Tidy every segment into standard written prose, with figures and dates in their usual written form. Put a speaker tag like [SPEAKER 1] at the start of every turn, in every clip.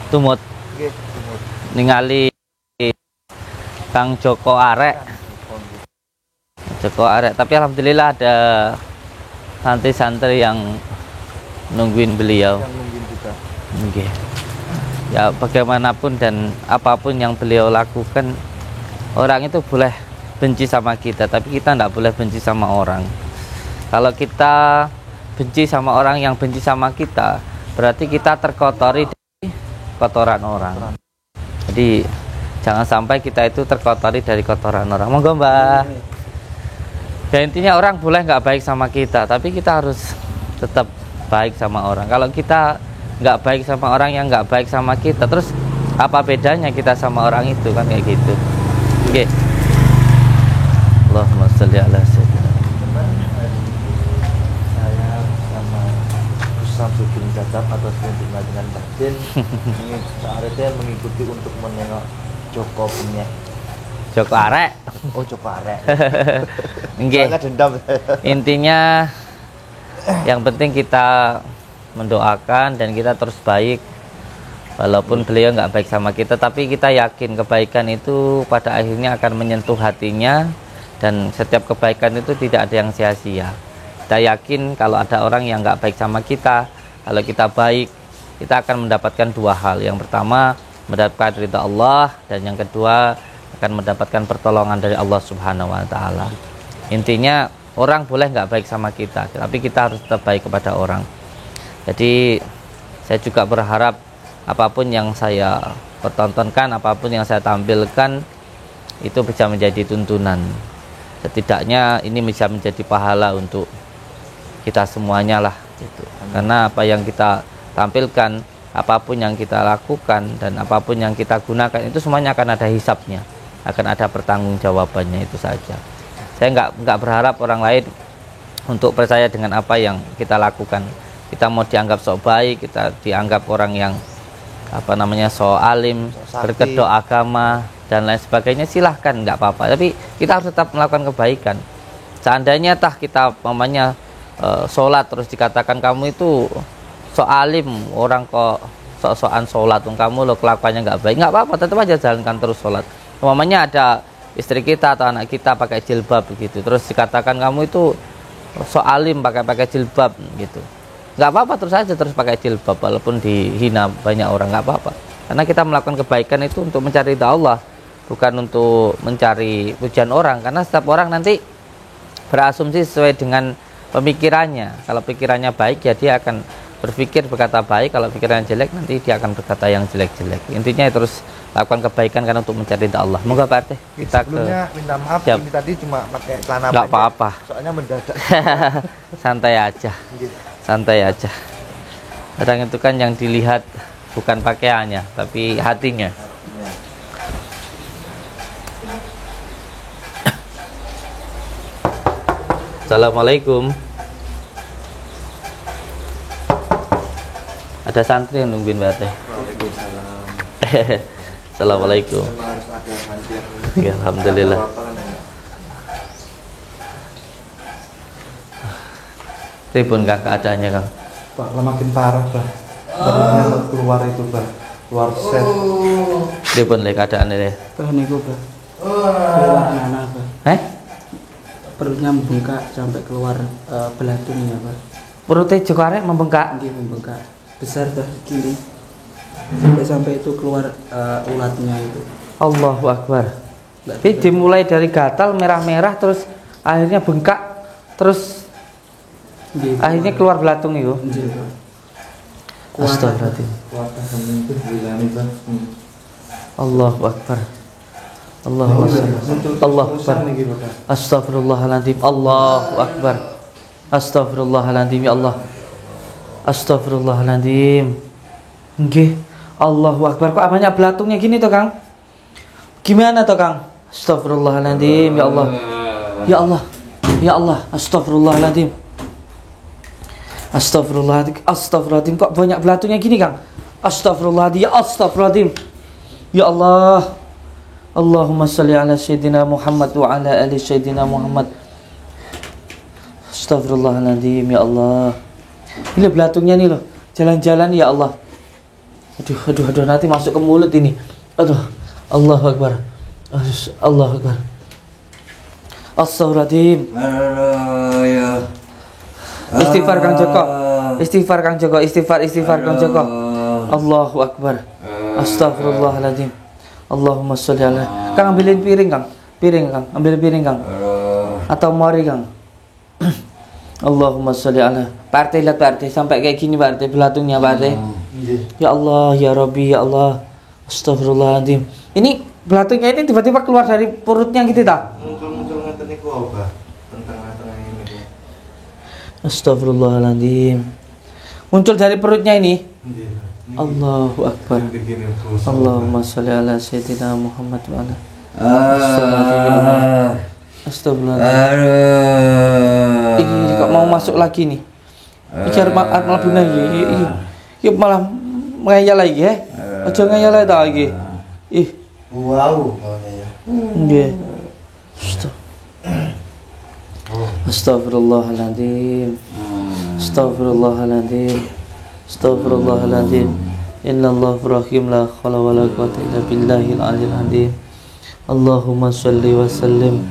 [SPEAKER 1] Tumut ningali Kang Joko Arek. Tapi alhamdulillah ada santri-santri yang nungguin beliau. Okay. Ya bagaimanapun dan apapun yang beliau lakukan, orang itu boleh benci sama kita, tapi kita tidak boleh benci sama orang. Kalau kita benci sama orang yang benci sama kita, berarti kita terkotori dari kotoran orang. Jadi jangan sampai kita itu terkotori dari kotoran orang. Monggo Mbak. Ya intinya orang boleh nggak baik sama kita, tapi kita harus tetap baik sama orang. Kalau kita nggak baik sama orang yang nggak baik sama kita, terus apa bedanya kita sama orang itu, kan kayak gitu. Oke. Allahumma sholli ala sayyidina.
[SPEAKER 2] Saya sama Gus Samsudin Jatap atau sering dikenal dengan Mbak Din. Ini seharusnya mengikuti untuk menengok Joko punya
[SPEAKER 1] Joko Arek.
[SPEAKER 2] Oh Joko Arek.
[SPEAKER 1] Nggih.
[SPEAKER 2] Dendam.
[SPEAKER 1] Intinya yang penting kita mendoakan dan kita terus baik, walaupun beliau nggak baik sama kita, tapi kita yakin kebaikan itu pada akhirnya akan menyentuh hatinya, dan setiap kebaikan itu tidak ada yang sia-sia. Kita yakin kalau ada orang yang nggak baik sama kita, kalau kita baik, kita akan mendapatkan dua hal. Yang pertama mendapatkan ridha Allah, dan yang kedua akan mendapatkan pertolongan dari Allah Subhanahu wa Ta'ala. Intinya orang boleh nggak baik sama kita, tapi kita harus tetap baik kepada orang. Jadi saya juga berharap apapun yang saya pertontonkan, apapun yang saya tampilkan itu bisa menjadi tuntunan. Setidaknya ini bisa menjadi pahala untuk kita semuanya lah gitu. Karena apa yang kita tampilkan, apapun yang kita lakukan, dan apapun yang kita gunakan, itu semuanya akan ada hisapnya, akan ada pertanggungjawabannya, itu saja. Saya nggak berharap orang lain untuk percaya dengan apa yang kita lakukan. Kita mau dianggap sok baik, kita dianggap orang yang sok alim, berkedok agama dan lain sebagainya, silahkan, nggak apa-apa. Tapi kita harus tetap melakukan kebaikan. Seandainya kita sholat terus dikatakan kamu itu sok alim, orang kok sok-sokan sholat, kamu lo kelakuannya nggak baik, nggak apa-apa, tetap aja jalankan terus sholat. Ada istri kita atau anak kita pakai jilbab begitu, terus dikatakan kamu itu sok alim pakai jilbab gitu, nggak apa-apa, terus pakai jilbab walaupun dihina banyak orang, nggak apa-apa. Karena kita melakukan kebaikan itu untuk mencari ridha Allah, bukan untuk mencari pujian orang. Karena setiap orang nanti berasumsi sesuai dengan pemikirannya. Kalau pikirannya baik, ya dia akan berkata baik. Kalau pikirannya jelek, nanti dia akan berkata yang jelek-jelek. Intinya terus lakukan kebaikan kan untuk mencari ridha Allah. Moga Pak RT kita
[SPEAKER 2] sebelumnya minta maaf, ini tadi cuma pakai celana
[SPEAKER 1] nggak apa-apa,
[SPEAKER 2] soalnya mendadak.
[SPEAKER 1] santai aja. Kadang itu kan yang dilihat bukan pakaiannya, tapi hatinya. Assalamualaikum. Ada santri yang nungguin Mbak Teh. Assalamualaikum. Ya, alhamdulillah. Ribun Kak keadaannya Kang?
[SPEAKER 2] Pak, makin parah Pak. Barunya keluar itu Pak, keluar set.
[SPEAKER 1] Ribun lek keadaannya deh.
[SPEAKER 3] Pak niku Pak. Keluar nanah Pak. Perutnya membengkak sampai keluar belatungnya Pak.
[SPEAKER 1] Perutnya Joko Arek membengkak?
[SPEAKER 3] Dia membengkak besar Pak, kiri. Sampai itu keluar ulatnya itu.
[SPEAKER 1] Allahu Akbar. Jadi dimulai dari gatal merah-merah, terus akhirnya bengkak, terus akhirnya keluar belatung itu. Astagfirullahaladzim. Allahu Akbar. Allahu Akbar. Astagfirullahaladzim. Allahu Akbar. Astagfirullahaladzim, ya Allah. Astagfirullahaladzim. Nggih. Allahu Akbar. Kok banyak belatungnya gini toh Kang? Gimana toh Kang? Astagfirullahaladzim, ya Allah. Ya Allah. Ya Allah. Astagfirullahaladzim. Astagfirullahaladzim. Kok banyak belatungnya gini Kang? Astagfirullahaladzim. Ya Astagfirullahaladzim. Ya Allah. Allahumma sholli ala sayyidina Muhammad wa ala ali sayyidina Muhammad. Astagfirullahaladzim, ya Allah. Ini belatungnya nih loh. jalan-jalan ya Allah. Aduh, nanti masuk ke mulut ini. Aduh, Allahu Akbar. Allahu Akbar. Astagfirullahaladzim. Istighfar Kang Joko. Istighfar Kang Joko. Allahu Akbar. Astagfirullahaladzim. Allahumma sholli ala. Kang ambilin piring Kang. Ambil piring Kang. Atau mari Kang. Allahumma sholli ala. Pak RT lihat Pak RT sampai kayak gini Pak RT belatungnya Pak RT. Ya Allah, ya Rabbi, ya Allah. Astagfirullahaladzim. Ini belatungnya ini tiba-tiba keluar dari perutnya gitu tak?
[SPEAKER 2] Muncul ngeten niku obah tengah-tengah ini.
[SPEAKER 1] Astagfirullahaladzim. Muncul dari perutnya ini. Allahu Akbar. Allahumma sholli ala sayyidina Muhammad wa ala. Astagfirullahaladzim. Ini kok mau masuk lagi nih. Bicara malah benar iki. Yuk malah ngayal lagi ya. Aja ngayal lagi. Ih.
[SPEAKER 2] Wow.
[SPEAKER 1] Nggih. Astagfirullahaladzim. Astagfirullahaladzim. Innallaha rahim la haula wala quwwata illa billahil aliyil azim. Allahumma shalli wa sallim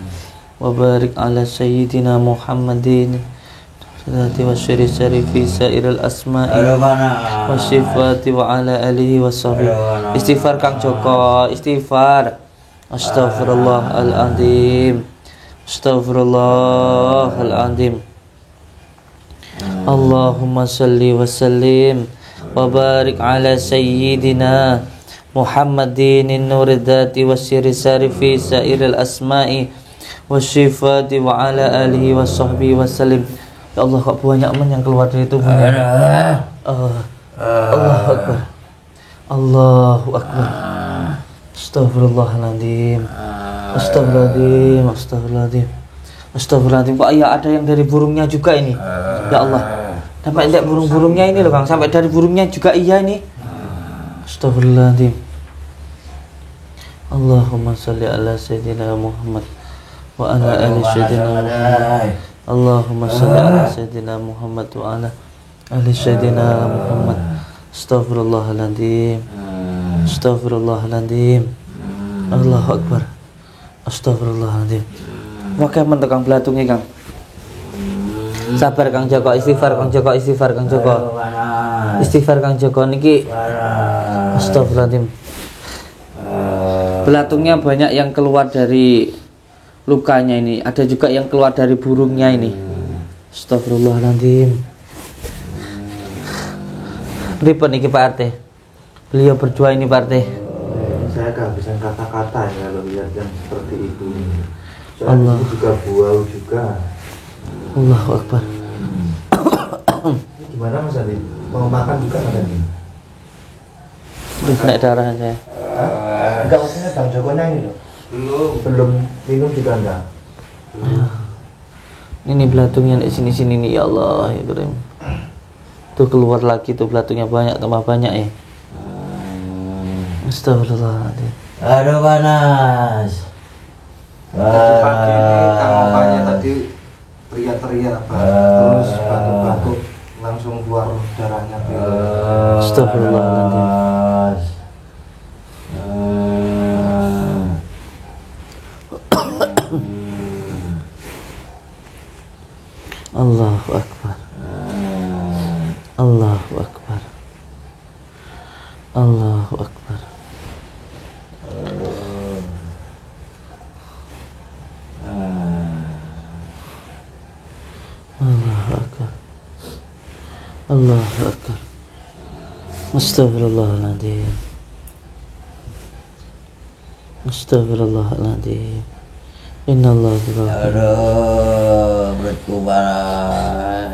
[SPEAKER 1] wa barik ala sayyidina Muhammadin salati wa syari fi sairil asma'i wa sifati wa ala alihi wa sahbihi. Istighfar Kang Joko, istighfar. Astaghfirullahaladzim. Allahumma salli wa sallim wa barik ala sayyidina Muhammadin nuridati wa siri fi sairil asma'i wa sifati wa ala alihi wa sahbihi wa sallim. Ya Allah, kok banyak yang keluar dari tubuhnya. Allahu Akbar. Astagfirullahaladzim. Kok ya ada yang dari burungnya juga ini. Ya Allah. Sampai lihat burung-burungnya ini loh Kang. Sampai dari burungnya juga iya ini. Astagfirullahaladzim. Allahumma salli ala sayyidina Muhammad wa ala ali sayyidina Muhammad. Allahumma salli ala sayyidina Muhammad wa ala ali sayyidina Muhammad. Astagfirullahaladzim. Allahu Akbar. Astagfirullahaladzim. Pakai mentekang belatungnya Kang. Sabar Kang Joko, istighfar Kang Joko. Istighfar Kang Joko niki. Astagfirullahaladzim. Belatungnya banyak yang keluar dari lukanya ini, ada juga yang keluar dari burungnya ini. Astagfirullahaladzim. Pripun niki Pak RT? Beliau berdua ini Pak RT.
[SPEAKER 2] Saya kehabisan kata-kata ya kalau lihat yang seperti itu.
[SPEAKER 1] Allah.
[SPEAKER 2] Itu juga buau juga.
[SPEAKER 1] Allahu Akbar.
[SPEAKER 2] Gimana Mas Adi? Mau makan juga nggak tadi?
[SPEAKER 1] Udah naik darah saya.
[SPEAKER 2] Enggak, maksudnya Bang Jokonya ini loh. Belum minum juga enggak.
[SPEAKER 1] Ini belatungnya di sini nih ya Allah ya Karim. Tuh keluar lagi tuh belatungnya banyak, tambah banyak ya. Astagfirullahaladzim.
[SPEAKER 2] Aduh panas.
[SPEAKER 3] Pagi ini tanggapannya tadi teriak-teriak terus batuk-batuk langsung keluar darahnya.
[SPEAKER 1] Astagfirullahaladzim. Allahu Akbar. Allahu Akbar. Allahu Akbar. Allahu Akbar. Allahu Akbar. Astagfirullahaladzim. Astagfirullahaladzim. Innallahu
[SPEAKER 2] Aduh, beratku parah.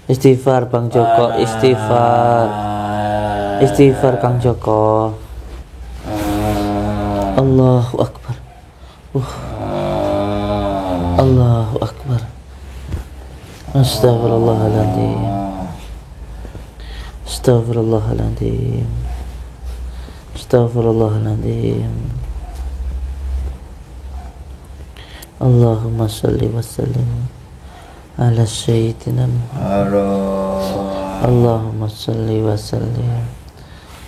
[SPEAKER 1] Istighfar Bang Joko, istighfar. Istighfar Kang Joko. Allahu Akbar. Allahu Akbar. Astagfirullahaladzim. Astagfirullahaladzim. Astagfirullahaladzim. Allahumma sholli wa sallim ala sayyidina Allahumma salli wa sallim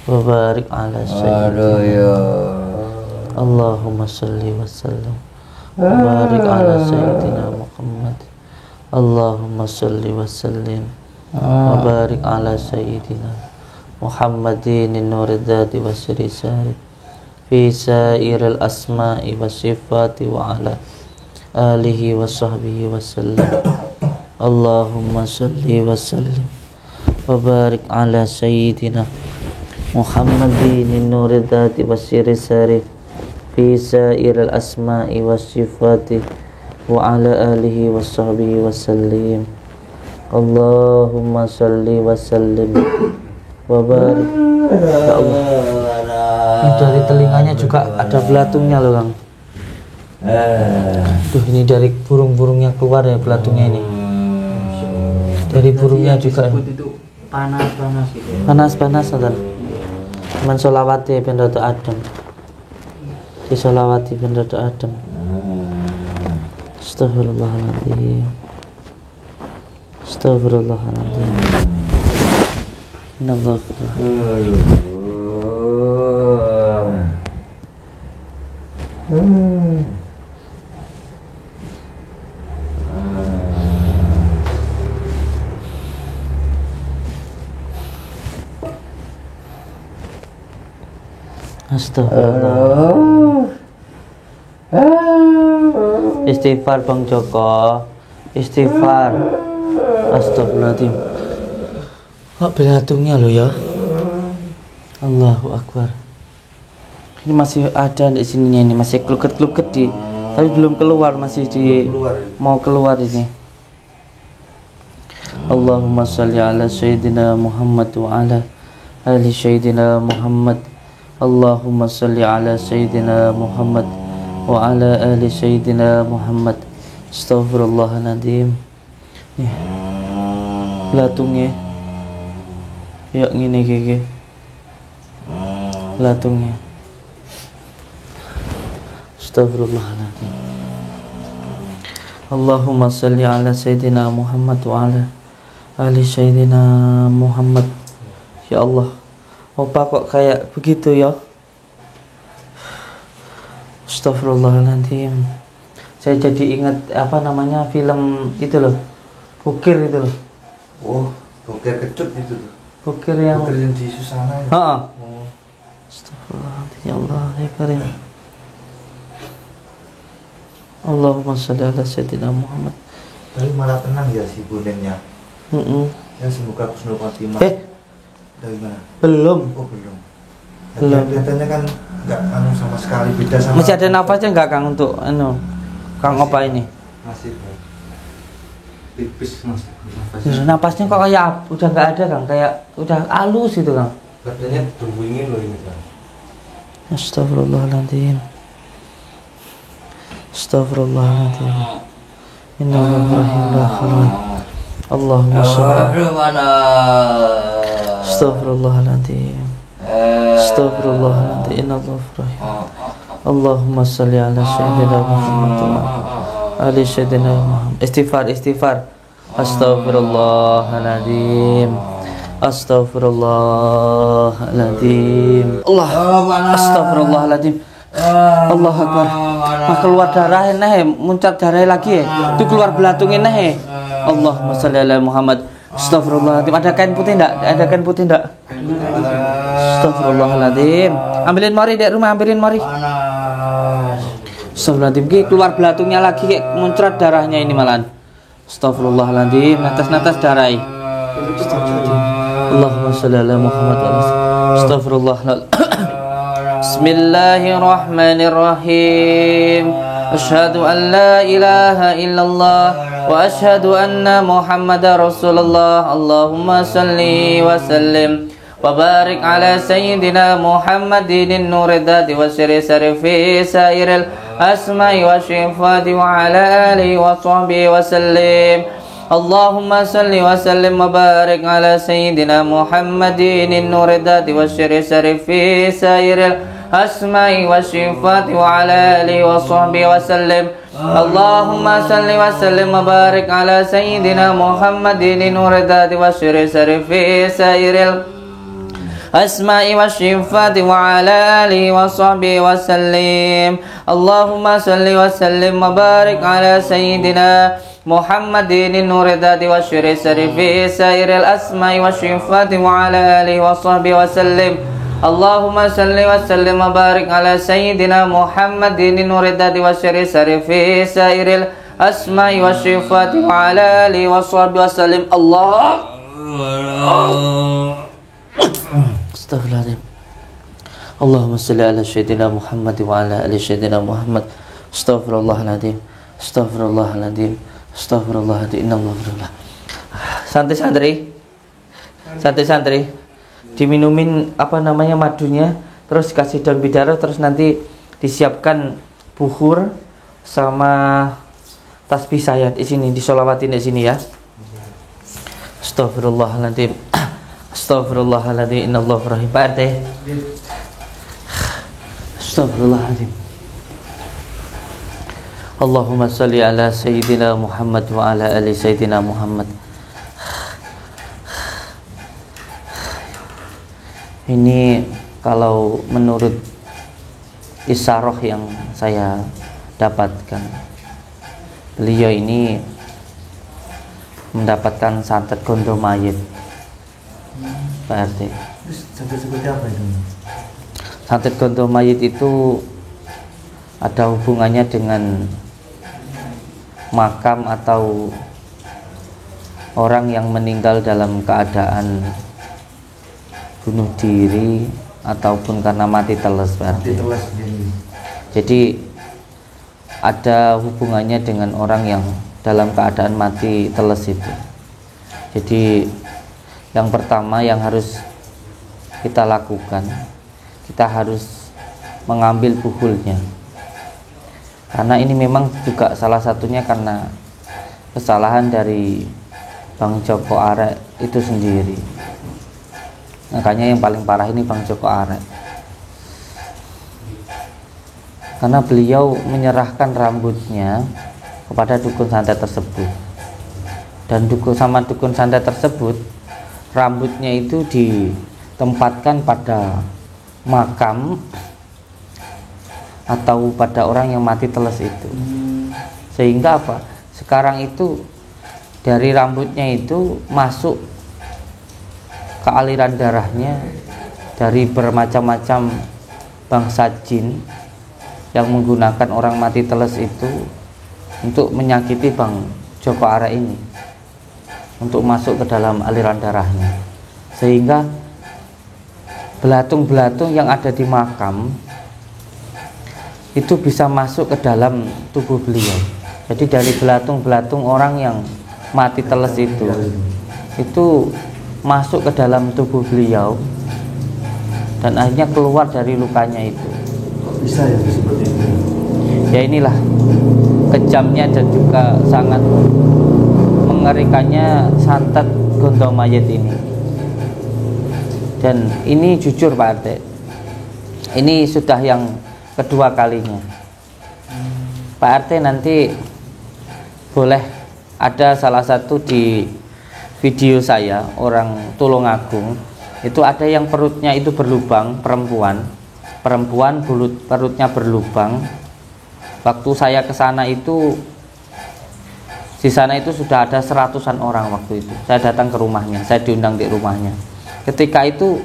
[SPEAKER 1] wa barik ala sayyidina Allahumma salli wa sallim wa barik ala sayyidina Muhammad Allahumma salli wa sallim wa barik ala sayyidina Muhammadin nuril dzati wa sirri sari fi sairil asma'i wa sifati wa ala alihi wa sahbihi wa sallam Allahumma salli wa sallim wa barik ala sayyidina Muhammadin nuril dzati wa sirri sari fi sairil asma'i wa sifati wa ala alihi wa sahbihi wa sallim Allahumma salli wa sallim wa barik. Ya Allah, dari telinganya juga ada belatungnya loh Kang. Duh, ini dari burung-burungnya keluar ya belatungnya ini. Dari burungnya juga.
[SPEAKER 3] Itu panas-panas gitu.
[SPEAKER 1] Panas-panas kan. Man solawati ben rada adem. Di solawati ben rada adem. Astagfirullahaladzim. Astagfirullahaladzim. Innallaha Astagfirullah. Istighfar Bang Joko. Istighfar. Astagfirullahaladzim. Kok belatungnya lo ya? Allahu Akbar. Ini masih ada di sininya, ini masih kluket-kluket di, tapi belum keluar, masih di mau keluar ini. Allahumma sholli ala sayyidina Muhammad wa ala ali sayyidina Muhammad. Allahumma sholli ala sayyidina Muhammad wa ala ali sayyidina Muhammad. Astagfirullahaladzim. Nih belatungnya ya gini gigi belatungnya. Astagfirullahaladzim. Allahumma salli ala sayyidina Muhammad wa ala ali sayyidina Muhammad. Ya Allah, opa kok kayak begitu ya? Astagfirullahaladzim. Saya jadi ingat apa namanya film itu loh, Bukir itu loh.
[SPEAKER 2] Oh, Bukir Kecut itu tuh.
[SPEAKER 1] Bukir yang
[SPEAKER 2] di Susana ya.
[SPEAKER 1] Heeh.
[SPEAKER 2] Oh.
[SPEAKER 1] Astagfirullahaladzim. Ya Allah ya Karim. Allahumma sholli ala sayyidina Muhammad.
[SPEAKER 2] Tapi malah tenang ya si bonennya. Ya semoga husnul khotimah. Dari mana?
[SPEAKER 1] Belum.
[SPEAKER 2] Oh belum.
[SPEAKER 1] Belum.
[SPEAKER 2] Kelihatannya kan nggak anu sama sekali, beda sama.
[SPEAKER 1] Masih ada nafasnya nggak Kang untuk Kang opa ini?
[SPEAKER 2] Masih tipis mas.
[SPEAKER 1] Napasnya kok kayak udah nggak ada Kang, kayak udah halus gitu Kang.
[SPEAKER 2] Katanya dingin loh ini kan.
[SPEAKER 1] Astagfirullahaladzim. Astagfirullahaladzim. Innalillahi Allahumma sholli. Astagfirullahaladzim. Astagfirullahaladzim. Innalillahi Allahumma sholli ala sayyidina Muhammad wa ali sayyidina Muhammad. Istighfar. Astagfirullahaladzim. Astagfirullahaladzim. Astagfirullahaladzim. Allah Akbar. Mah keluar darah nih, muncrat darah lagi ya. Itu keluar belatungin nih. Allahumma sholli ala Muhammad. Astagfirullahaladzim. Ada kain putih enggak? Astagfirullahaladzim. Ambilin mari dek rumah, ambilin mari. Astagfirullahaladzim. Keluar belatungnya lagi kayak muncrat darahnya ini malahan. Astagfirullahaladzim. Natas darah. Allahumma sholli ala Muhammad. Astagfirullahaladzim. Bismillahirrahmanirrahim. Asyhadu an la ilaha illallah wa asyhadu anna Muhammadar Rasulullah. Allahumma salli wa sallim wa barik ala sayyidina Muhammadin nuril dzati wa sirri fi sairil asma'i wa sifati wa ala alihi wa sahbihi wa sallim. Allahumma salli wa sallim wa barik ala sayyidina Muhammadin nuril dzati wa sirri fi sairil الأسماء والصفات وعلى آله وصحبه وسلم. اللهم صل وسلم وبارك على سيدنا محمد نور الذات والسر في سائر الأسماء والصفات وعلى آله وصحبه وسلم. اللهم صل وسلم وبارك على سيدنا محمد نور الذات والسر في سائر الأسماء والصفات وعلى آله وصحبه وسلم. اللهم صل وسلم وبارك على سيدنا محمد نور الذات والسر في سائر الأسماء والصفات وعلى آله وصحبه وسلم. الله Astaghfirullahaladzim. Allahumma salli ala sayyidina Muhammad wa ala ali sayyidina Muhammad. Astaghfirullahaladzim. Astaghfirullahaladzim. Astaghfirullahaladzim. Innallah. Santri-santri, santri-santri, diminumin apa namanya madunya, terus kasih daun bidara, terus nanti disiapkan buhur sama tasbih saya di sini, disolawatin di sini ya. Astaghfirullahaladzim. Astaghfirullahaladzim. Innallaha rahim. Pak RT. Astaghfirullahaladzim. Allahumma salli ala sayyidina Muhammad wa ala ali sayyidina Muhammad. Ini kalau menurut isyarah yang saya dapatkan, beliau ini mendapatkan santet gondo mayit. Pak RT.
[SPEAKER 2] Santet seperti apa itu?
[SPEAKER 1] Santet gondo mayit itu ada hubungannya dengan makam atau orang yang meninggal dalam keadaan bunuh diri ataupun karena mati teles, Pak RT. Jadi ada hubungannya dengan orang yang dalam keadaan mati teles itu. Jadi yang pertama yang harus kita lakukan, kita harus mengambil buhulnya, karena ini memang juga salah satunya karena kesalahan dari Bang Joko Arek itu sendiri. Makanya yang paling parah ini Bang Joko Arek, karena beliau menyerahkan rambutnya kepada dukun santet tersebut, dan dukun santet tersebut rambutnya itu ditempatkan pada makam atau pada orang yang mati teles itu. Sehingga apa? Sekarang itu dari rambutnya itu masuk ke aliran darahnya dari bermacam-macam bangsa jin yang menggunakan orang mati teles itu untuk menyakiti Bang Joko Arek ini, untuk masuk ke dalam aliran darahnya, sehingga belatung-belatung yang ada di makam itu bisa masuk ke dalam tubuh beliau. Jadi dari belatung-belatung orang yang mati teles itu masuk ke dalam tubuh beliau dan akhirnya keluar dari lukanya itu.
[SPEAKER 2] Bisa ya seperti itu?
[SPEAKER 1] Ya inilah kejamnya dan juga sangat mengerikannya santet gondo mayit ini. Dan ini jujur Pak RT, ini sudah yang kedua kalinya. Pak RT nanti boleh ada salah satu di video saya, orang Tulungagung, itu ada yang perutnya itu berlubang, perempuan perutnya berlubang. Waktu saya ke sana itu, di sana itu sudah ada 100-an orang waktu itu. Saya datang ke rumahnya, saya diundang di rumahnya. Ketika itu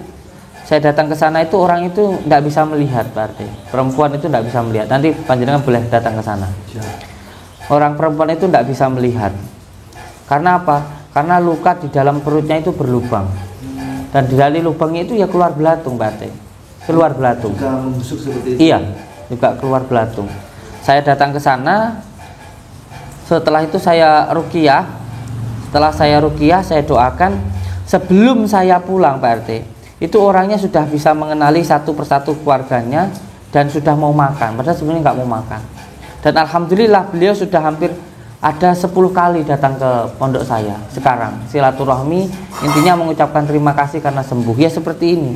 [SPEAKER 1] saya datang ke sana itu orang itu tidak bisa melihat, Pak RT. Perempuan itu tidak bisa melihat. Nanti panjenengan boleh datang ke sana. Orang perempuan itu tidak bisa melihat. Karena apa? Karena luka di dalam perutnya itu berlubang. Dan dari lubangnya itu ya keluar belatung, Pak RT. Keluar belatung.
[SPEAKER 2] Juga membusuk seperti itu?
[SPEAKER 1] Iya, juga keluar belatung. Saya datang ke sana. Setelah itu saya ruqyah. Setelah saya ruqyah, saya doakan. Sebelum saya pulang, Pak RT, itu orangnya sudah bisa mengenali satu persatu keluarganya dan sudah mau makan. Padahal sebenarnya nggak mau makan. Dan alhamdulillah beliau sudah hampir ada 10 kali datang ke pondok saya. Sekarang silaturahmi, intinya mengucapkan terima kasih karena sembuh. Ya seperti ini.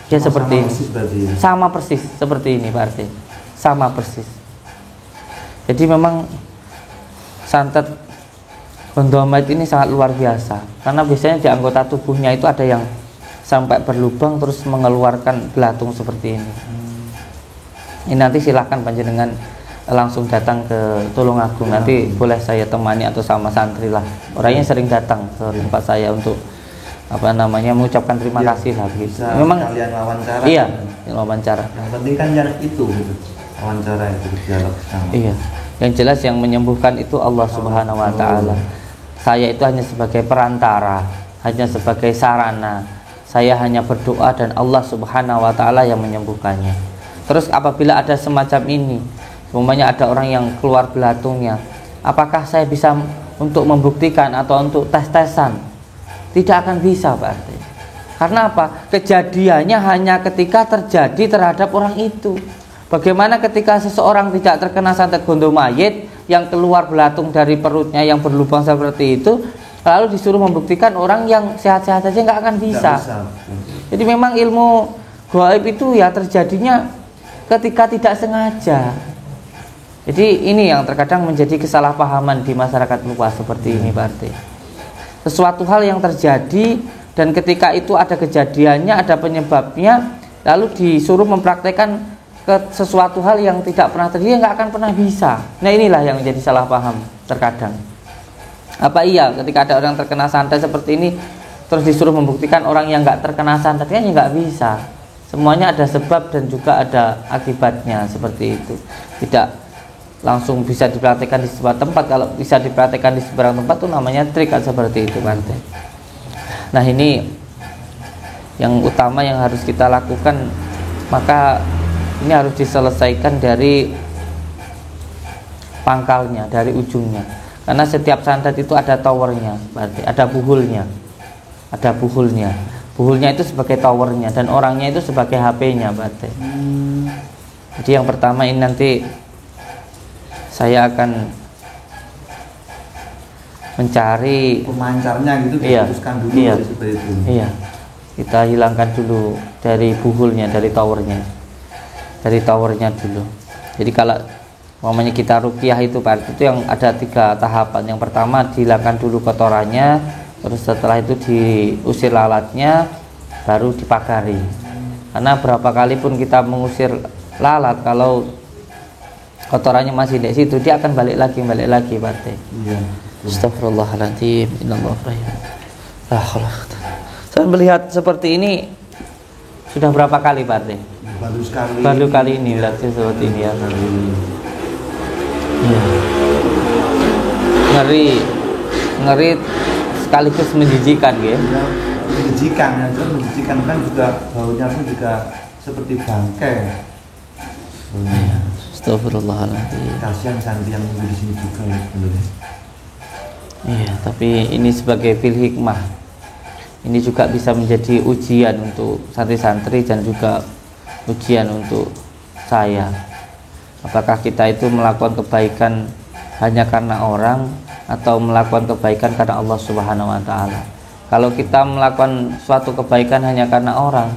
[SPEAKER 1] Ya seperti ini.
[SPEAKER 2] Persis berarti ya.
[SPEAKER 1] Sama persis seperti ini Pak RT. Sama persis. Jadi memang santet gondomait ini sangat luar biasa. Karena biasanya di anggota tubuhnya itu ada yang sampai berlubang terus mengeluarkan belatung seperti ini. Ini nanti silahkan panjenengan langsung datang ke Tulungagung. Nanti boleh saya temani atau sama santri lah. Orangnya sering datang ke tempat saya untuk mengucapkan terima kasih lah begitu. Memang
[SPEAKER 2] kalian wawancara.
[SPEAKER 1] Iya, wawancara.
[SPEAKER 2] Yang penting kan yang itu gitu. Wawancara itu dialog sama.
[SPEAKER 1] Iya. Yang jelas yang menyembuhkan itu Allah Subhanahu wa taala. Saya itu hanya sebagai perantara, hanya sebagai sarana. Saya hanya berdoa dan Allah Subhanahu wa taala yang menyembuhkannya. Terus apabila ada semacam ini, umpamanya ada orang yang keluar belatungnya, apakah saya bisa untuk membuktikan atau untuk tes-tesan? Tidak akan bisa Pak RT. Karena apa? Kejadiannya hanya ketika terjadi terhadap orang itu. Bagaimana ketika seseorang tidak terkena santet gondomayit yang keluar belatung dari perutnya yang berlubang seperti itu, lalu disuruh membuktikan orang yang sehat-sehat saja nggak akan bisa. Jadi memang ilmu gaib itu ya terjadinya ketika tidak sengaja. Jadi ini yang terkadang menjadi kesalahpahaman di masyarakat luas seperti ini Pak RT. Sesuatu hal yang terjadi dan ketika itu ada kejadiannya, ada penyebabnya, lalu disuruh mempraktekkan ke sesuatu hal yang tidak pernah terjadi, nggak akan pernah bisa. Nah inilah yang menjadi salah paham terkadang. Apa iya ketika ada orang terkena santet seperti ini terus disuruh membuktikan orang yang nggak terkena santetnya ya nggak bisa. Semuanya ada sebab dan juga ada akibatnya seperti itu. Tidak langsung bisa dipraktekkan di sebuah tempat. Kalau bisa dipraktekkan di seberang tempat itu namanya trik seperti itu Pak. Nah ini yang utama yang harus kita lakukan, maka ini harus diselesaikan dari pangkalnya, dari ujungnya. Karena setiap santet itu ada towernya, berarti ada buhulnya. Ada buhulnya. Buhulnya itu sebagai towernya dan orangnya itu sebagai HP-nya berarti. Jadi yang pertama ini nanti saya akan mencari
[SPEAKER 2] pemancarnya gitu,
[SPEAKER 1] iya,
[SPEAKER 2] diputuskan dulu
[SPEAKER 1] iya,
[SPEAKER 2] seperti itu.
[SPEAKER 1] Iya. Kita hilangkan dulu dari buhulnya, dari towernya. Dari towernya dulu. Jadi kalau umpamanya kita ruqyah itu Pak, itu yang ada 3 tahapan. Yang pertama dihilangkan dulu kotorannya, terus setelah itu diusir lalatnya, baru dipagari. Karena berapa kali pun kita mengusir lalat, kalau kotorannya masih di situ, dia akan balik lagi Pak.
[SPEAKER 2] Iya.
[SPEAKER 1] Astagfirullahaladzim. Saya melihat seperti ini sudah berapa kali Pak? Baru kali ini berarti seperti ini ya. Iya. Ngeri sekaligus menjijikan ya.
[SPEAKER 2] Menjijikan kan juga baunya pun juga seperti bangkai.
[SPEAKER 1] Astagfirullahaladzim.
[SPEAKER 2] Kasihan santri yang di sini juga ya sebenarnya.
[SPEAKER 1] Iya, tapi ini sebagai fil hikmah. Ini juga bisa menjadi ujian untuk santri-santri dan juga ujian untuk saya. Apakah kita itu melakukan kebaikan hanya karena orang atau melakukan kebaikan karena Allah Subhanahu wa taala? Kalau kita melakukan suatu kebaikan hanya karena orang,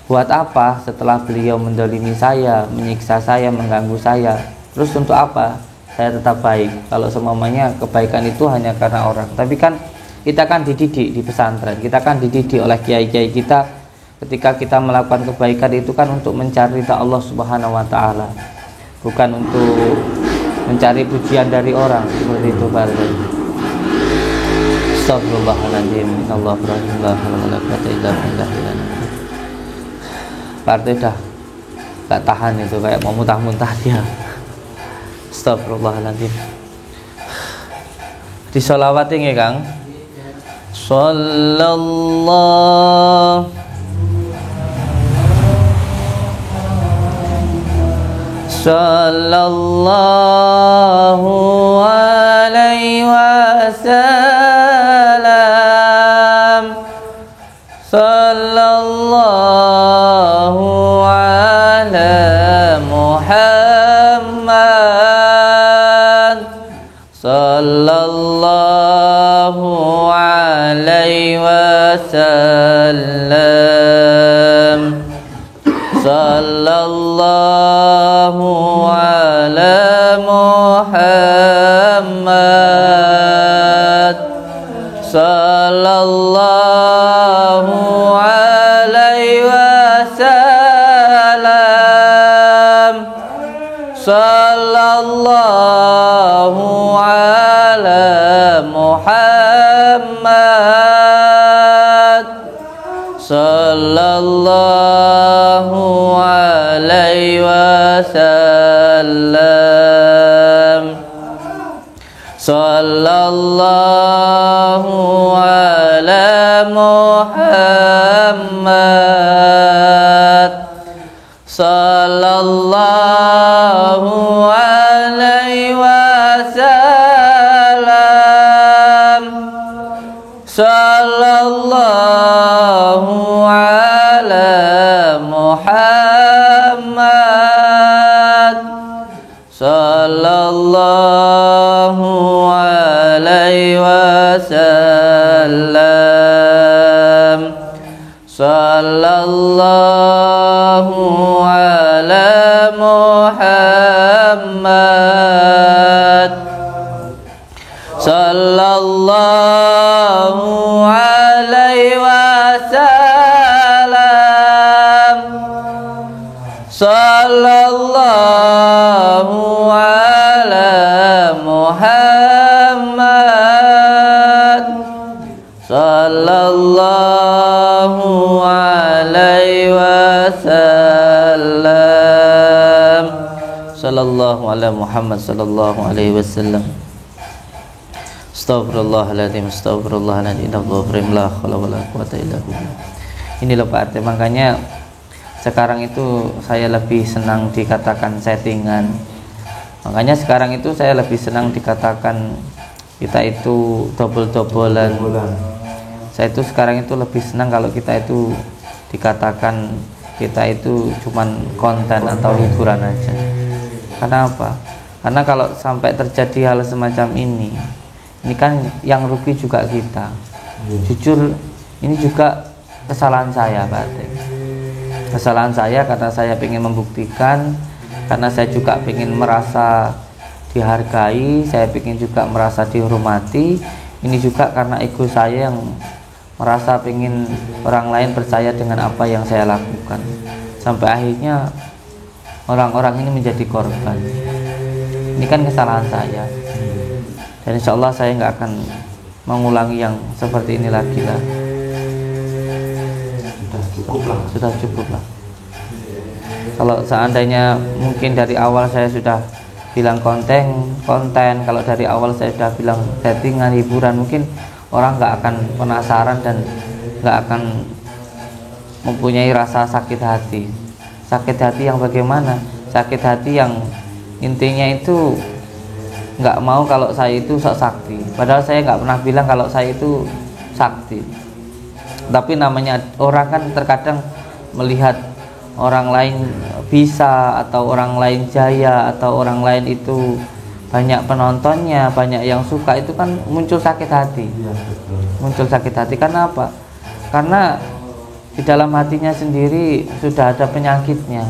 [SPEAKER 1] buat apa setelah beliau mendolimi saya, menyiksa saya, mengganggu saya? Terus untuk apa saya tetap baik? Kalau semuanya kebaikan itu hanya karena orang. Tapi kan kita kan dididik di pesantren, kita kan dididik oleh kiai-kiai kita, ketika kita melakukan kebaikan itu kan untuk mencari ridha Allah Subhanahu wa taala, bukan untuk mencari pujian dari orang seperti itu Pak. Astagfirullahaladzim. Pak RT dah gak tahan itu, kayak mau muntah-muntah dia. Astagfirullahaladzim. Di sholawat ini Kang, Sallallahu alaihi wasallam. Sallallahu ala Muhammad. Sallallahu alaihi wasallam. sallallahu ala Muhammad sallallahu alaihi wasallam sallallahu ala Muhammad sallallahu alaihi wasallam sallallahu ala Muhammad sallallahu alaihi wasallam sallallahu ala Muhammad sallallahu alaihi wasallam sallallahu ala Muhammad sallallahu alaihi wasallam sallallahu ala Muhammad sallallahu alaihi wasallam sallallahu ala Muhammad sallallahu alaihi wasallam. Astagfirullahaladzim, astagfirullahaladzim, la haula wala quwata illa billah. Inilah Pak RT, makanya sekarang itu saya lebih senang dikatakan settingan. Makanya sekarang itu saya lebih senang dikatakan kita itu dobel-dobelan. Saya itu sekarang itu lebih senang kalau kita itu dikatakan kita itu cuman konten atau hiburan aja. Karena apa? Karena kalau sampai terjadi hal semacam ini kan yang rugi juga kita. Jujur ini juga kesalahan saya Pak Ade. Kesalahan saya karena saya ingin membuktikan, karena saya juga ingin merasa dihargai, saya ingin juga merasa dihormati. Ini juga karena ego saya yang merasa ingin orang lain percaya dengan apa yang saya lakukan. Sampai akhirnya orang-orang ini menjadi korban. Ini kan kesalahan saya. Dan insya Allah saya nggak akan mengulangi yang seperti ini lagi lah. Sudah cukup lah. Kalau seandainya mungkin dari awal saya sudah bilang konten, kalau dari awal saya sudah bilang settingan, hiburan, mungkin orang nggak akan penasaran dan nggak akan mempunyai rasa sakit hati. Sakit hati yang bagaimana? Sakit hati yang intinya itu nggak mau kalau saya itu sok sakti, padahal saya nggak pernah bilang kalau saya itu sakti. Tapi namanya orang kan terkadang melihat orang lain bisa, atau orang lain jaya, atau orang lain itu banyak penontonnya, banyak yang suka, itu kan muncul sakit hati. Muncul sakit hati karena apa? Karena di dalam hatinya sendiri sudah ada penyakitnya,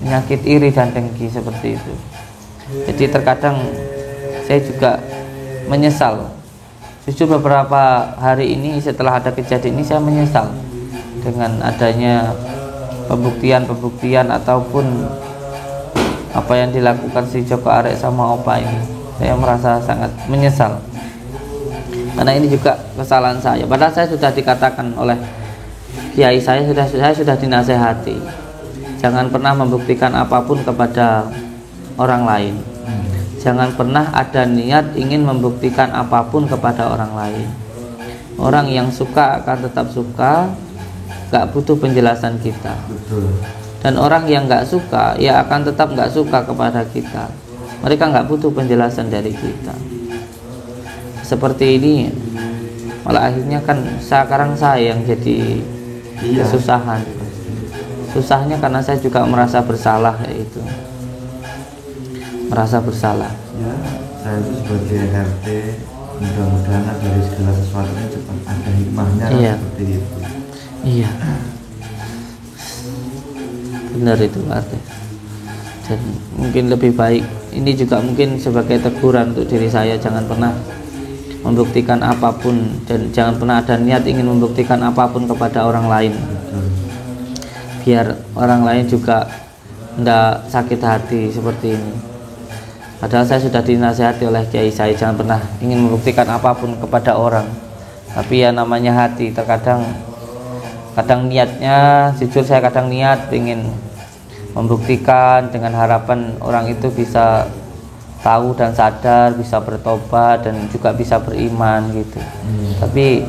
[SPEAKER 1] penyakit iri dan dengki seperti itu. Jadi terkadang saya juga menyesal. Jujur beberapa hari ini setelah ada kejadian ini saya menyesal dengan adanya pembuktian ataupun apa yang dilakukan si Joko Arek sama Opa ini. Saya merasa sangat menyesal karena ini juga kesalahan saya. Padahal saya sudah dikatakan oleh kiai saya sudah dinasehati, jangan pernah membuktikan apapun kepada orang lain. Jangan pernah ada niat ingin membuktikan apapun kepada orang lain. Orang yang suka akan tetap suka, gak butuh penjelasan kita. Dan orang yang gak suka, ya akan tetap gak suka kepada kita. Mereka gak butuh penjelasan dari kita. Seperti ini, malah akhirnya kan sekarang saya yang jadi kesusahan. Susahnya karena saya juga merasa bersalah, yaitu merasa bersalah.
[SPEAKER 2] Ya, saya itu sebagai RT, mudah-mudahan dari segala sesuatunya cepat ada hikmahnya. Iya. Seperti itu.
[SPEAKER 1] Iya. benar itu arti. Dan mungkin lebih baik ini juga mungkin sebagai teguran untuk diri saya, jangan pernah membuktikan apapun dan jangan pernah ada niat ingin membuktikan apapun kepada orang lain, biar orang lain juga tidak sakit hati seperti ini. Padahal saya sudah dinasihati oleh kiai saya, jangan pernah ingin membuktikan apapun kepada orang. Tapi ya namanya hati, terkadang niatnya, jujur saya kadang niat ingin membuktikan dengan harapan orang itu bisa tahu dan sadar, bisa bertobat dan juga bisa beriman gitu. Tapi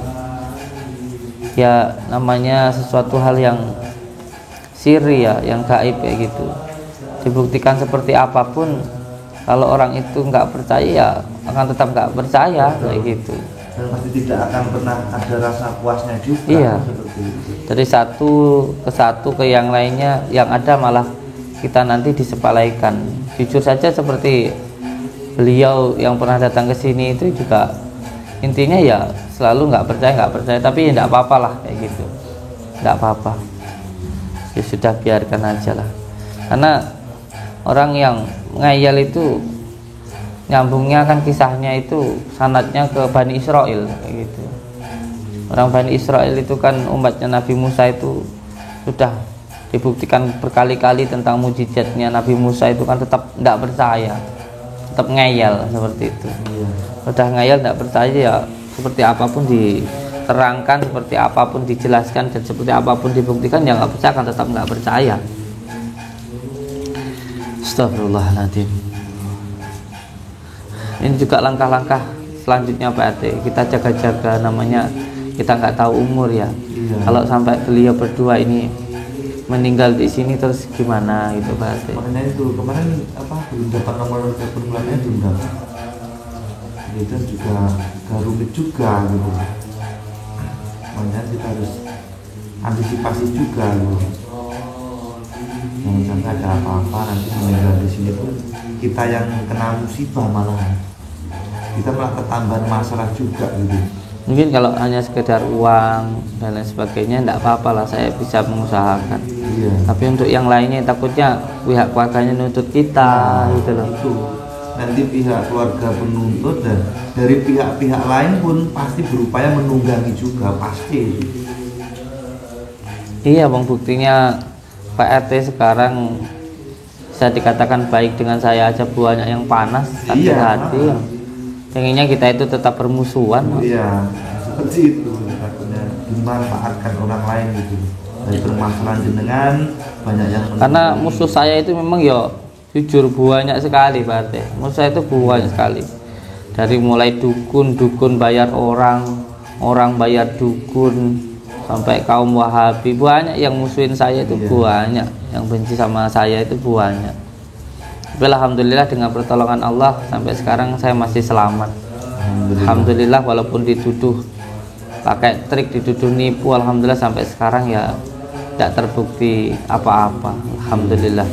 [SPEAKER 1] ya namanya sesuatu hal yang siri ya, yang gaib kayak gitu. Dibuktikan seperti apapun, kalau orang itu nggak percaya ya akan tetap nggak percaya kayak gitu.
[SPEAKER 2] Dan pasti tidak akan pernah ada rasa puasnya juga.
[SPEAKER 1] Iya. Dari satu ke yang lainnya, yang ada malah kita nanti disepalaikan. Jujur saja seperti beliau yang pernah datang ke sini itu juga intinya ya selalu nggak percaya, tapi ya nggak apa-apa lah kayak gitu, nggak apa-apa. Ya sudah biarkan aja lah. Karena orang yang ngayal itu nyambungnya kan kisahnya itu sanadnya ke Bani Israel kayak gitu. Orang Bani Israel itu kan umatnya Nabi Musa itu sudah dibuktikan berkali-kali tentang mujizatnya Nabi Musa itu kan tetap tidak percaya, tetap ngayal seperti itu. Sudah ngayal tidak percaya ya seperti apapun diterangkan, seperti apapun dijelaskan dan seperti apapun dibuktikan ya nggak percaya, kan tetap nggak percaya. Astagfirullahaladzim. Ini juga langkah-langkah selanjutnya Pak Ate, kita jaga-jaga, namanya kita nggak tahu umur ya. Kalau sampai beliau berdua ini meninggal di sini terus gimana gitu Pak Ate.
[SPEAKER 2] Makanya itu kemarin belum dapat nomor telepon bulannya, belum dapat. Itu juga agak rumit juga gitu. Makanya kita harus antisipasi juga gitu. Jangan sampai ada apa-apa nanti meninggal di sini pun kita yang kena musibah, malah kita malah ketambahan masalah juga gitu.
[SPEAKER 1] Mungkin kalau hanya sekedar uang dan lain sebagainya tidak apa-apa lah, saya bisa mengusahakan.
[SPEAKER 2] Iya.
[SPEAKER 1] Tapi untuk yang lainnya takutnya pihak keluarganya nuntut kita gitu loh.
[SPEAKER 2] Itu nanti pihak keluarga penuntut dan dari pihak-pihak lain pun pasti berupaya menunggangi juga pasti.
[SPEAKER 1] Iya bang, buktinya Pak RT sekarang bisa dikatakan baik dengan saya aja, banyak yang panas sakit hati. Pengennya kita itu tetap bermusuhan.
[SPEAKER 2] Iya, seperti itu. Takutnya dimanfaatkan orang lain gitu. Dari permasalahan jenengan banyak yang
[SPEAKER 1] karena musuh saya itu memang ya jujur banyak sekali Pak RT. Musuh saya itu banyak sekali. Dari mulai dukun bayar orang bayar dukun, sampai kaum Wahabi banyak yang musuhin saya itu, banyak yang benci sama saya itu banyak. Tapi alhamdulillah dengan pertolongan Allah sampai sekarang saya masih selamat. Alhamdulillah walaupun dituduh pakai trik, dituduh nipu, alhamdulillah sampai sekarang ya tidak terbukti apa-apa. Alhamdulillah.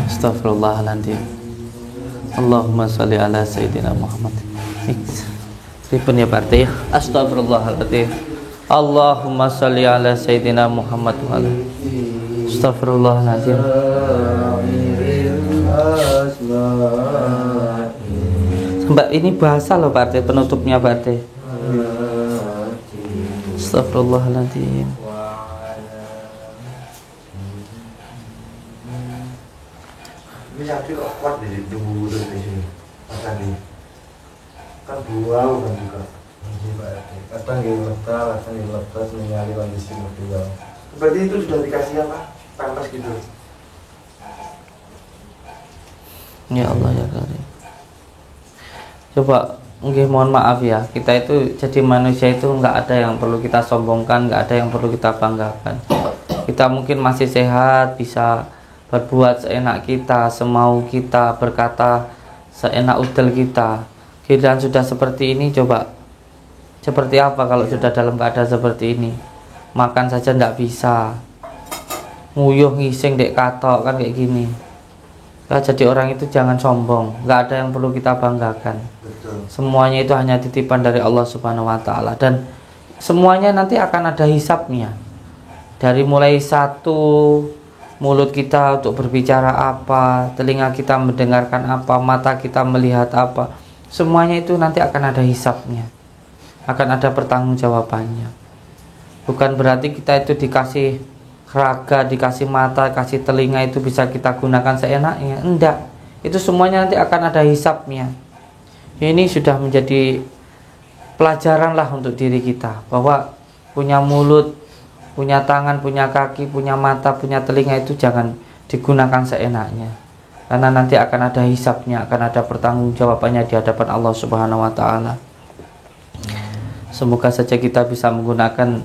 [SPEAKER 1] Astagfirullahaladzim. Allahumma sholli ala sayyidina Muhammad. Ribun ya Pak RT ya. Astagfirullahaladzim. Allahumma sholli ala sayyidina Muhammad wa ala. Astagfirullahaladzim. Mbak, ini bahasa loh Pak RT, penutupnya Pak RT. Astagfirullahaladzim.
[SPEAKER 2] ini yakin kok kuat di tubuh di sini. Tadi kan buau kan juga. Kadang lepas, kadang lepas mengali kondisi beliau. Berarti itu sudah dikasih apa? Pampers gitu.
[SPEAKER 1] Ya Allah ya Karim. Coba nggih, mohon maaf ya, kita itu jadi manusia itu nggak ada yang perlu kita sombongkan, nggak ada yang perlu kita banggakan. Kita mungkin masih sehat, bisa berbuat seenak kita, semau kita, berkata seenak udel kita. Giliran sudah seperti ini, coba seperti apa kalau sudah dalam keadaan seperti ini? Makan saja nggak bisa, nguyuh ngising dek katok kan kayak gini. Nah, jadi orang itu jangan sombong, nggak ada yang perlu kita banggakan. Semuanya itu hanya titipan dari Allah Subhanahu wa Ta'ala, dan semuanya nanti akan ada hisabnya. Dari mulai satu mulut kita untuk berbicara apa, telinga kita mendengarkan apa, mata kita melihat apa, semuanya itu nanti akan ada hisabnya, akan ada pertanggungjawabannya. Bukan berarti kita itu dikasih raga, dikasih mata, dikasih telinga itu bisa kita gunakan seenaknya. Enggak, itu semuanya nanti akan ada hisabnya. Ini sudah menjadi pelajaran lah untuk diri kita, bahwa punya mulut, punya tangan, punya kaki, punya mata, punya telinga itu jangan digunakan seenaknya, karena nanti akan ada hisabnya, akan ada pertanggungjawabannya di hadapan Allah Subhanahu wa taala. Semoga saja kita bisa menggunakan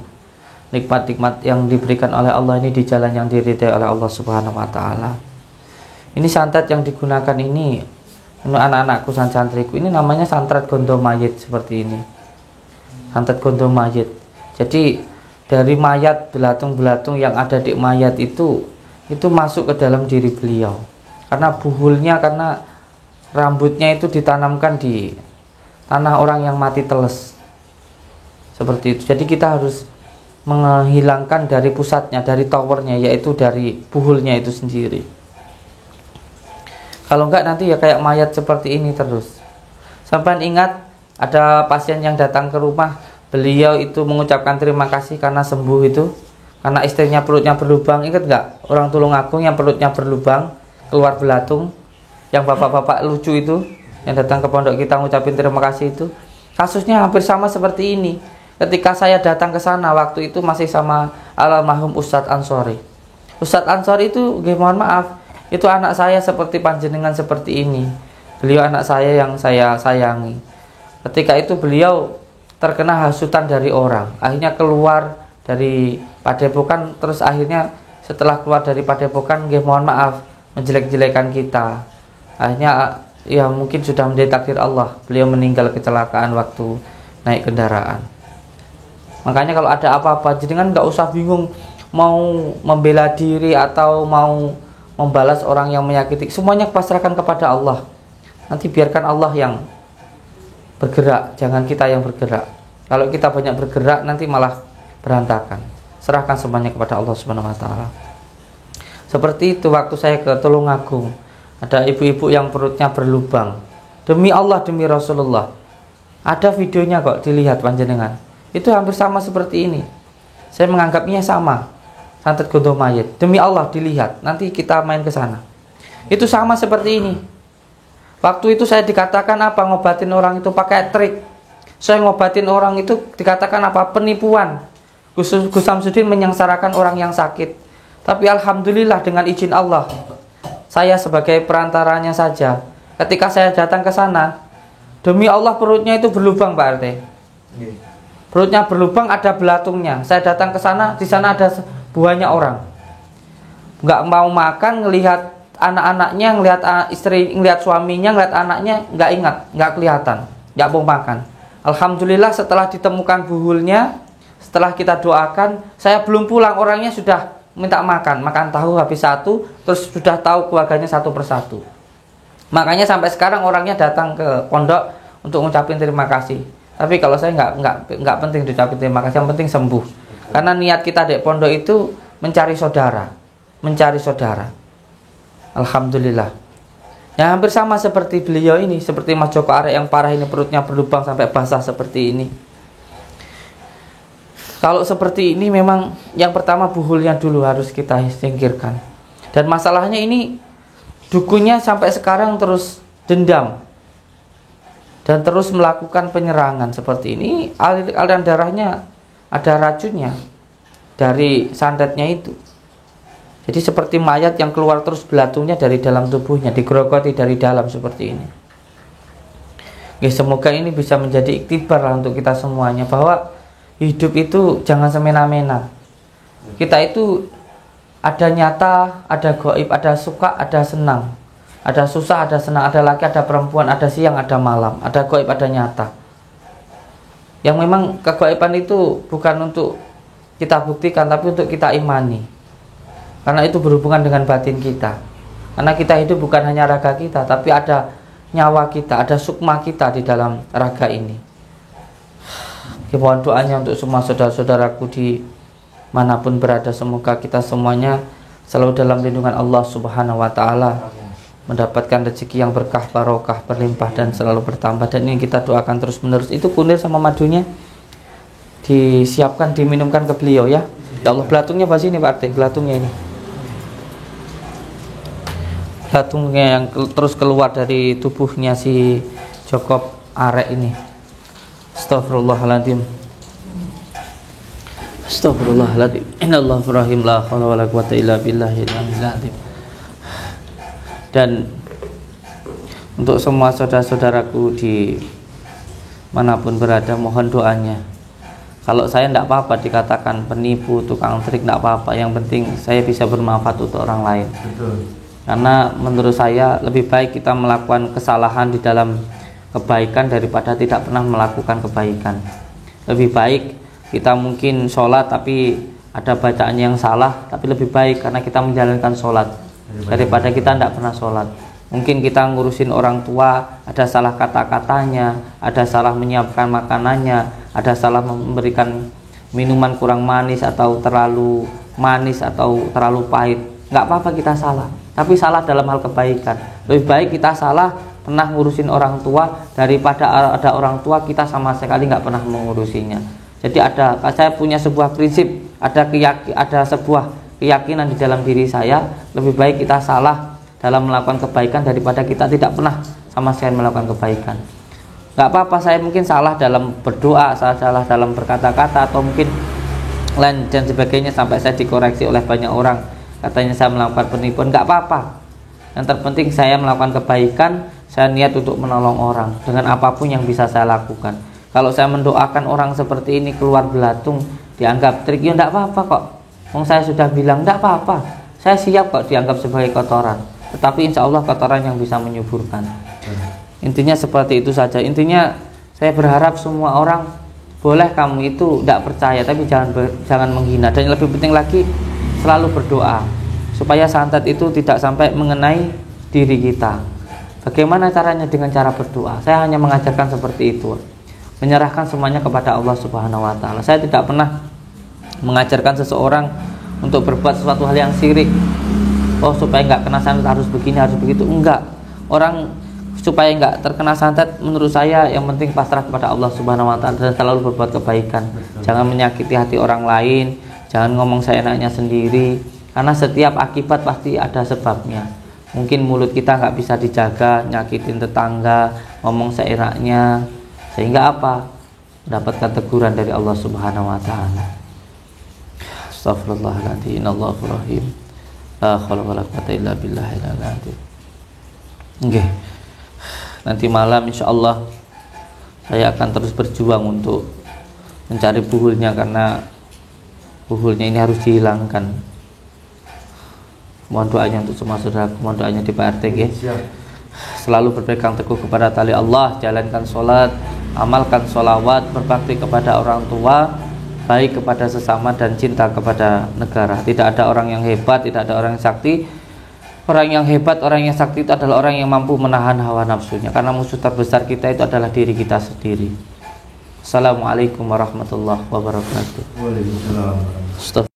[SPEAKER 1] nikmat-nikmat yang diberikan oleh Allah ini di jalan yang diridai oleh Allah Subhanahu wa taala. Ini santet yang digunakan ini, anak-anakku santriku ini namanya santet gondo mayit seperti ini. Santet gondo mayit. Jadi dari mayat, belatung-belatung yang ada di mayat itu masuk ke dalam diri beliau. Karena buhulnya, karena rambutnya itu ditanamkan di tanah orang yang mati teles. Seperti itu. Jadi kita harus menghilangkan dari pusatnya, dari towernya, yaitu dari buhulnya itu sendiri. Kalau enggak nanti ya kayak mayat seperti ini terus. Sampai ingat ada pasien yang datang ke rumah, beliau itu mengucapkan terima kasih karena sembuh itu, karena istrinya perutnya berlubang. Ingat enggak orang Tulungagung yang perutnya berlubang, keluar belatung, yang bapak-bapak lucu itu yang datang ke pondok kita ngucapin terima kasih itu. Kasusnya hampir sama seperti ini. Ketika saya datang ke sana, waktu itu masih sama almarhum Ustadz Ansori. Ustadz Ansori itu, mohon maaf, itu anak saya seperti panjenengan seperti ini. Beliau anak saya yang saya sayangi. Ketika itu beliau terkena hasutan dari orang, akhirnya keluar dari padepokan, terus akhirnya setelah keluar dari padepokan, mohon maaf, menjelek-jelekan kita. Akhirnya ya mungkin sudah menjadi takdir Allah, beliau meninggal kecelakaan waktu naik kendaraan. Makanya kalau ada apa-apa, jenengan nggak usah bingung mau membela diri atau mau membalas orang yang menyakiti. Semuanya pasrahkan kepada Allah. Nanti biarkan Allah yang bergerak, jangan kita yang bergerak. Kalau kita banyak bergerak nanti malah berantakan. Serahkan semuanya kepada Allah Subhanahu wa taala. Seperti itu waktu saya ke Tulungagung, ada ibu-ibu yang perutnya berlubang. Demi Allah, demi Rasulullah. Ada videonya kok, dilihat panjenengan. Itu hampir sama seperti ini. Saya menganggapnya sama. Santet gondo mayit. Demi Allah dilihat. Nanti kita main ke sana. Itu sama seperti ini. Waktu itu saya dikatakan apa? Ngobatin orang itu pakai trik. Saya ngobatin orang itu dikatakan apa? Penipuan. Gus Samsudin menyengsarakan orang yang sakit. Tapi alhamdulillah dengan izin Allah, saya sebagai perantaranya saja. Ketika saya datang ke sana, demi Allah perutnya itu berlubang, Pak RT. Perutnya berlubang, ada belatungnya. Saya datang ke sana, di sana ada buahnya orang. Nggak mau makan, ngelihat anak-anaknya, ngelihat istri, ngelihat suaminya, ngelihat anaknya, nggak ingat, nggak kelihatan, nggak mau makan. Alhamdulillah setelah ditemukan buhulnya, setelah kita doakan, saya belum pulang, orangnya sudah minta makan tahu habis satu, terus sudah tahu keluarganya satu persatu. Makanya sampai sekarang orangnya datang ke pondok untuk ngucapin terima kasih. Tapi kalau saya nggak penting diucapin terima kasih, yang penting sembuh. Karena niat kita di pondok itu mencari saudara. Alhamdulillah. Ya hampir sama seperti beliau ini, seperti Mas Joko Arek yang parah ini, perutnya berlubang sampai basah seperti ini. Kalau seperti ini memang yang pertama buhulnya dulu harus kita singkirkan. Dan masalahnya ini dukunnya sampai sekarang terus dendam dan terus melakukan penyerangan seperti ini. Aliran darahnya ada racunnya dari santetnya itu. Jadi seperti mayat yang keluar terus belatungnya dari dalam tubuhnya, digerogoti dari dalam seperti ini. Ya, semoga ini bisa menjadi iktibar lah untuk kita semuanya, bahwa hidup itu jangan semena-mena. Kita itu ada nyata, ada gaib, ada suka, ada senang. Ada susah, ada senang, ada laki, ada perempuan, ada siang, ada malam, ada gaib, ada nyata. Yang memang kegaiban itu bukan untuk kita buktikan, tapi untuk kita imani. Karena itu berhubungan dengan batin kita. Karena kita hidup bukan hanya raga kita, tapi ada nyawa kita, ada sukma kita di dalam raga ini. Mohon doanya untuk semua saudara-saudaraku di manapun berada, semoga kita semuanya selalu dalam lindungan Allah Subhanahu wa taala, mendapatkan rezeki yang berkah, barokah, berlimpah dan selalu bertambah. Dan ini kita doakan terus menerus. Itu kunir sama madunya disiapkan, diminumkan ke beliau ya. Ya Allah, belatungnya pas ini Pak Arti, belatungnya ini, belatungnya yang terus keluar dari tubuhnya si Joko arek ini. Astagfirullahaladzim, astagfirullahaladzim. Innallaha rahim, la haula wala quwata illa billahil aliyil azim. Dan untuk semua saudara-saudaraku di manapun berada, mohon doanya. Kalau saya tidak apa-apa dikatakan penipu, tukang trik, tidak apa-apa. Yang penting saya bisa bermanfaat untuk orang lain.
[SPEAKER 2] Betul.
[SPEAKER 1] Karena menurut saya lebih baik kita melakukan kesalahan di dalam kebaikan daripada tidak pernah melakukan kebaikan. Lebih baik kita mungkin sholat tapi ada bacaan yang salah, tapi lebih baik karena kita menjalankan sholat daripada kita tidak pernah sholat. Mungkin kita ngurusin orang tua, ada salah kata-katanya, ada salah menyiapkan makanannya, ada salah memberikan minuman kurang manis atau terlalu manis atau terlalu pahit. Nggak apa-apa kita salah, tapi salah dalam hal kebaikan. Lebih baik kita salah pernah ngurusin orang tua daripada ada orang tua kita sama sekali nggak pernah mengurusinya. Jadi saya punya sebuah prinsip, ada sebuah keyakinan di dalam diri saya, lebih baik kita salah dalam melakukan kebaikan daripada kita tidak pernah sama sekali melakukan kebaikan. Nggak apa-apa saya mungkin salah dalam berdoa, salah dalam berkata-kata, atau mungkin lain dan sebagainya, sampai saya dikoreksi oleh banyak orang, katanya saya melakukan penipuan. Nggak apa-apa, yang terpenting saya melakukan kebaikan, saya niat untuk menolong orang dengan apapun yang bisa saya lakukan. Kalau saya mendoakan orang seperti ini keluar belatung, dianggap trik, ya nggak apa-apa kok. Saya sudah bilang nggak apa-apa, saya siap kok dianggap sebagai kotoran. Tetapi insya Allah kotoran yang bisa menyuburkan. Intinya seperti itu saja. Intinya saya berharap semua orang, boleh kamu itu tidak percaya, tapi jangan menghina. Dan yang lebih penting lagi, selalu berdoa supaya santet itu tidak sampai mengenai diri kita. Bagaimana caranya? Dengan cara berdoa. Saya hanya mengajarkan seperti itu, menyerahkan semuanya kepada Allah Subhanahu wa taala. Saya tidak pernah mengajarkan seseorang untuk berbuat sesuatu hal yang syirik. Oh, supaya nggak kena santet harus begini, harus begitu. Enggak. Orang supaya nggak terkena santet, menurut saya yang penting pasrah kepada Allah Subhanahu wa taala dan selalu berbuat kebaikan. Jangan menyakiti hati orang lain, jangan ngomong seenaknya sendiri, karena setiap akibat pasti ada sebabnya. Mungkin mulut kita nggak bisa dijaga, nyakitin tetangga, ngomong seenaknya, sehingga apa? Mendapatkan teguran dari Allah Subhanahu wa taala. Astagfirullahaladzim, innallaha rahim, la haula wala quwata illa billahil aliyil azim. Oke. Nanti malam insyaallah saya akan terus berjuang untuk mencari buhulnya, karena buhulnya ini harus dihilangkan. Mohon doanya untuk semua saudara, mohon doanya di Pak RT ya. Selalu berpegang teguh kepada tali Allah, jalankan sholat, amalkan sholawat, berbakti kepada orang tua, baik kepada sesama dan cinta kepada negara. Tidak ada orang yang hebat, tidak ada orang yang sakti. Orang yang hebat, orang yang sakti itu adalah orang yang mampu menahan hawa nafsunya, karena musuh terbesar kita itu adalah diri kita sendiri. Assalamualaikum warahmatullahi wabarakatuh.
[SPEAKER 2] Waalaikumsalam.